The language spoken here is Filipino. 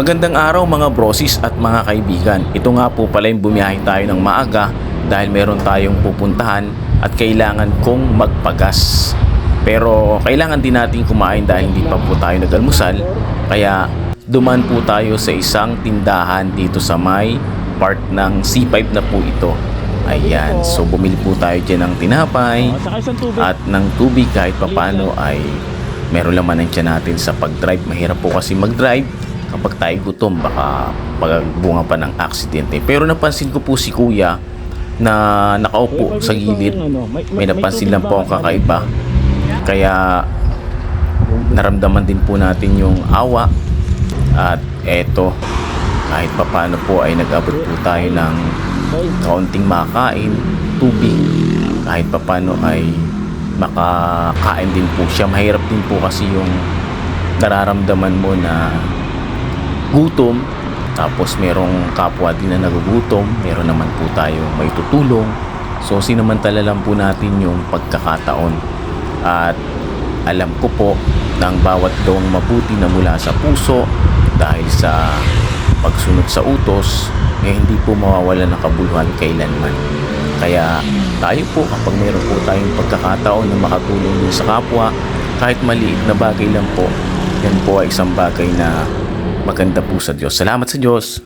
Magandang araw mga brosis at mga kaibigan. Ito nga po pala yung bumiyahe tayo ng maaga dahil meron tayong pupuntahan at kailangan kong magpagas. Pero kailangan din natin kumain dahil hindi pa po tayo nag-almusal. Kaya duman po tayo sa isang tindahan dito sa may part ng C5 na po ito. Ayan, so bumili po tayo dyan ng tinapay at ng tubig kahit papano ay meron laman ng tiyan natin sa pag-drive. Mahirap po kasi mag-drive kapag tayo gutom, baka pagbunga pa ng aksidente. Pero napansin ko po si kuya na nakaupo sa gilid. May napansin lang po ang kakaiba. Kaya naramdaman din po natin yung awa. At eto, kahit papano po ay nag-abot po tayo ng kaunting makain, tubig. Kahit papano ay makakain din po siya. Mahirap din po kasi yung nararamdaman mo na gutom, tapos merong kapwa din na nagugutom, meron naman po tayo may tutulong. So sinamantala lang po natin yung pagkakataon. At alam ko po na ang bawat gawang mabuti na mula sa puso dahil sa pagsunod sa utos, hindi po mawawala ng kabuluhan kailanman. Kaya tayo po, kapag meron po tayong pagkakataon na makatulong din sa kapwa, kahit maliit na bagay lang po, yan po ay isang bagay na maganda po sa Diyos. Salamat sa Diyos.